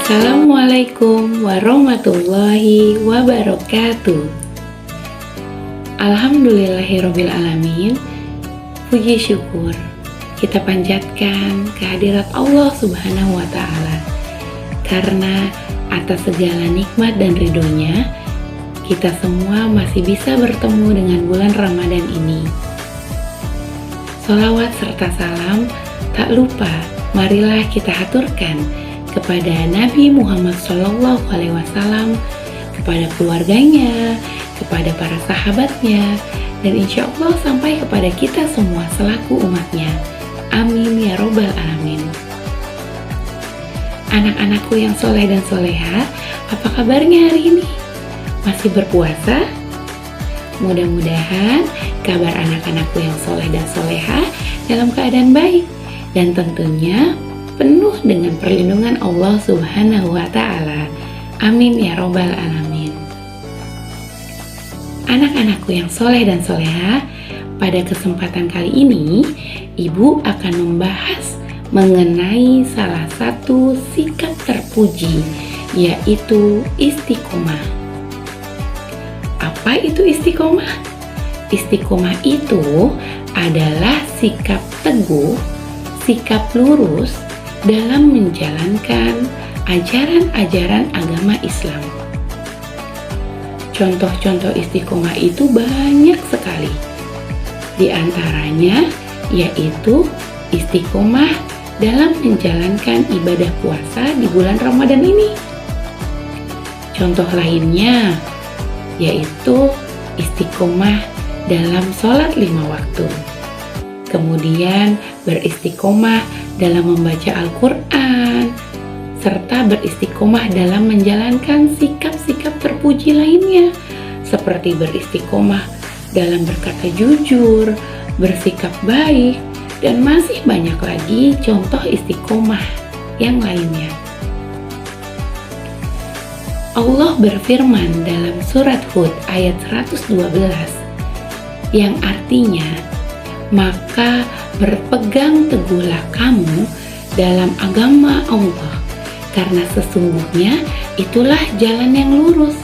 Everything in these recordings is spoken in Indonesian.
Assalamualaikum warahmatullahi wabarakatuh. Alhamdulillahirrabbilalamin. Puji syukur kita panjatkan kehadirat Allah Subhanahu wa Ta'ala, karena atas segala nikmat dan ridhonya kita semua masih bisa bertemu dengan bulan Ramadan ini. Sholawat serta salam tak lupa marilah kita haturkan kepada Nabi Muhammad SAW, kepada keluarganya, kepada para sahabatnya, dan insya Allah sampai kepada kita semua selaku umatnya. Amin ya robbal alamin. Anak-anakku yang soleh dan soleha, apa kabarnya hari ini? Masih berpuasa? Mudah-mudahan kabar anak-anakku yang soleh dan soleha dalam keadaan baik, dan tentunya penuh dengan perlindungan Allah Subhanahu wa Ta'ala. Amin ya robbal alamin. Anak-anakku yang soleh dan soleha, pada kesempatan kali ini Ibu akan membahas mengenai salah satu sikap terpuji, yaitu istiqomah. Apa itu istiqomah? Istiqomah itu adalah sikap teguh, sikap lurus dalam menjalankan ajaran-ajaran agama Islam. Contoh-contoh istiqomah itu banyak sekali. Di antaranya yaitu istiqomah dalam menjalankan ibadah puasa di bulan Ramadan ini. Contoh lainnya yaitu istiqomah dalam sholat 5 waktu. Kemudian beristiqomah dalam membaca Al-Quran, serta beristiqomah dalam menjalankan sikap-sikap terpuji lainnya, seperti beristiqomah dalam berkata jujur, bersikap baik, dan masih banyak lagi contoh istiqomah yang lainnya. Allah berfirman dalam surat Hud ayat 112 yang artinya, maka berpegang teguhlah kamu dalam agama Allah, karena sesungguhnya itulah jalan yang lurus.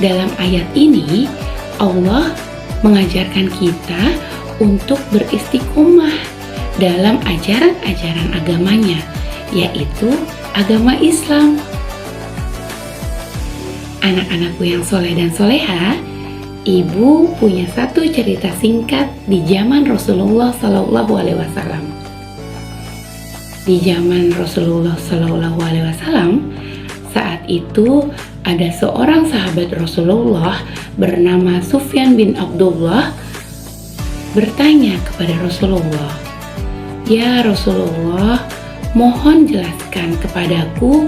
Dalam ayat ini Allah mengajarkan kita untuk beristiqomah dalam ajaran-ajaran agamanya, yaitu agama Islam. Anak-anakku yang soleh dan soleha, Ibu punya satu cerita singkat di zaman Rasulullah SAW. Di zaman Rasulullah SAW, saat itu ada seorang sahabat Rasulullah bernama Sufyan bin Abdullah bertanya kepada Rasulullah, "Ya Rasulullah, mohon jelaskan kepadaku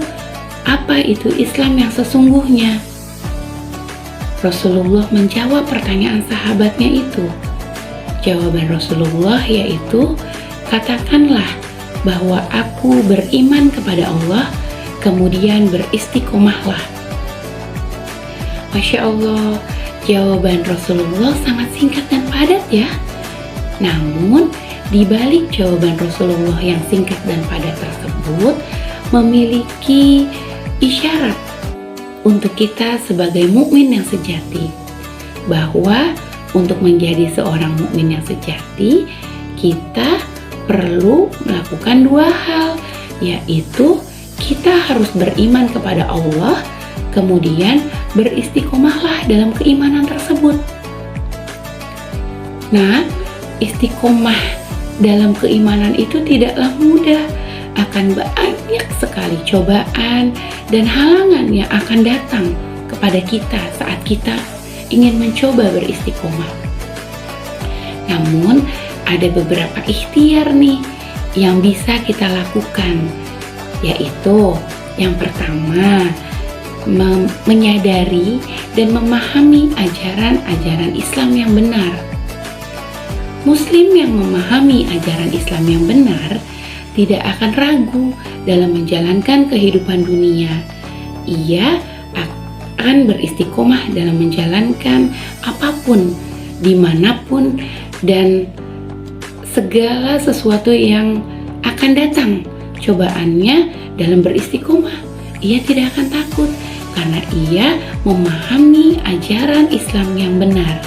apa itu Islam yang sesungguhnya." Rasulullah menjawab pertanyaan sahabatnya itu. Jawaban Rasulullah yaitu, "Katakanlah bahwa aku beriman kepada Allah, kemudian beristiqomahlah." Masya Allah, jawaban Rasulullah sangat singkat dan padat ya. Namun, di balik jawaban Rasulullah yang singkat dan padat tersebut memiliki isyarat untuk kita sebagai mukmin yang sejati, bahwa untuk menjadi seorang mukmin yang sejati kita perlu melakukan dua hal, yaitu kita harus beriman kepada Allah, kemudian beristiqomahlah dalam keimanan tersebut. Nah, istiqomah dalam keimanan itu tidaklah mudah. Akan banyak sekali cobaan dan halangan yang akan datang kepada kita saat kita ingin mencoba beristiqomah. Namun ada beberapa ikhtiar nih yang bisa kita lakukan, yaitu yang pertama, menyadari dan memahami ajaran-ajaran Islam yang benar. Muslim yang memahami ajaran Islam yang benar tidak akan ragu dalam menjalankan kehidupan dunia. Ia akan beristiqomah dalam menjalankan apapun, dimanapun, dan segala sesuatu yang akan datang cobaannya dalam beristiqomah. Ia tidak akan takut karena ia memahami ajaran Islam yang benar.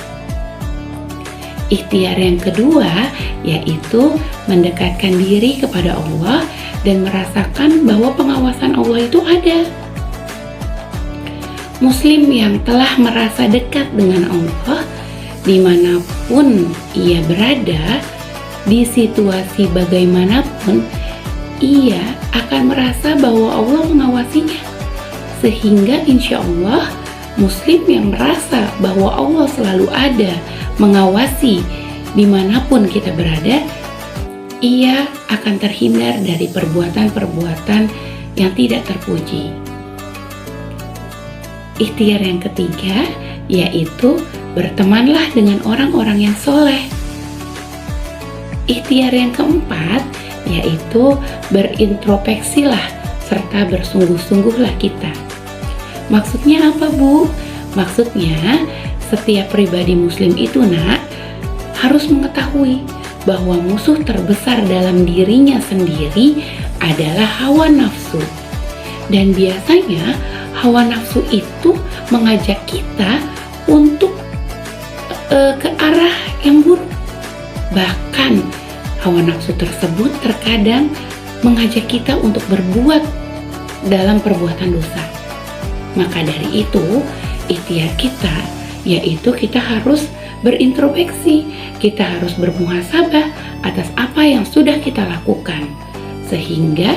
Ikhtiar yang kedua yaitu mendekatkan diri kepada Allah dan merasakan bahwa pengawasan Allah itu ada. Muslim yang telah merasa dekat dengan Allah dimanapun ia berada, di situasi bagaimanapun, ia akan merasa bahwa Allah mengawasinya. Sehingga insya Allah Muslim yang merasa bahwa Allah selalu ada mengawasi dimanapun kita berada, ia akan terhindar dari perbuatan-perbuatan yang tidak terpuji. Ikhtiar yang ketiga yaitu bertemanlah dengan orang-orang yang soleh. Ikhtiar yang keempat yaitu berintrospeksilah serta bersungguh-sungguhlah kita. Maksudnya apa, Bu? Maksudnya setiap pribadi Muslim itu harus mengetahui bahwa musuh terbesar dalam dirinya sendiri adalah hawa nafsu. Dan biasanya hawa nafsu itu mengajak kita untuk ke arah yang buruk. Bahkan hawa nafsu tersebut terkadang mengajak kita untuk berbuat dalam perbuatan dosa. Maka dari itu, ikhtiar kita yaitu kita harus berintrospeksi, kita harus bermuhasabah atas apa yang sudah kita lakukan. Sehingga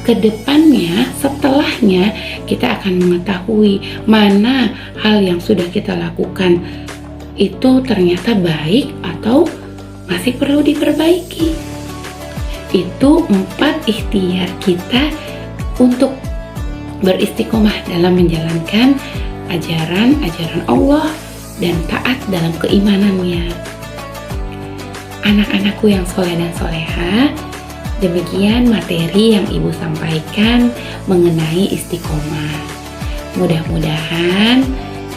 kedepannya, setelahnya kita akan mengetahui mana hal yang sudah kita lakukan itu ternyata baik atau masih perlu diperbaiki. Itu 4 ikhtiar kita untuk beristiqomah dalam menjalankan ajaran-ajaran Allah dan taat dalam keimanannya. Anak-anakku yang soleh dan soleha, demikian materi yang Ibu sampaikan mengenai istiqomah. Mudah-mudahan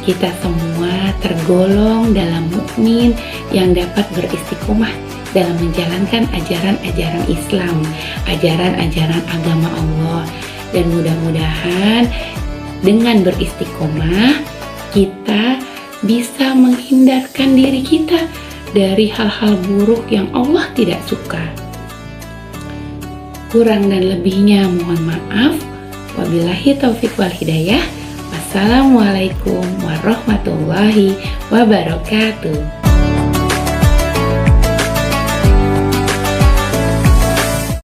kita semua tergolong dalam mukmin yang dapat beristiqomah dalam menjalankan ajaran-ajaran Islam, ajaran-ajaran agama Allah. Dan mudah-mudahan dengan beristiqomah kita bisa menghindarkan diri kita dari hal-hal buruk yang Allah tidak suka. Kurang dan lebihnya mohon maaf. Wabillahi taufiq wal hidayah. Wassalamualaikum warahmatullahi wabarakatuh.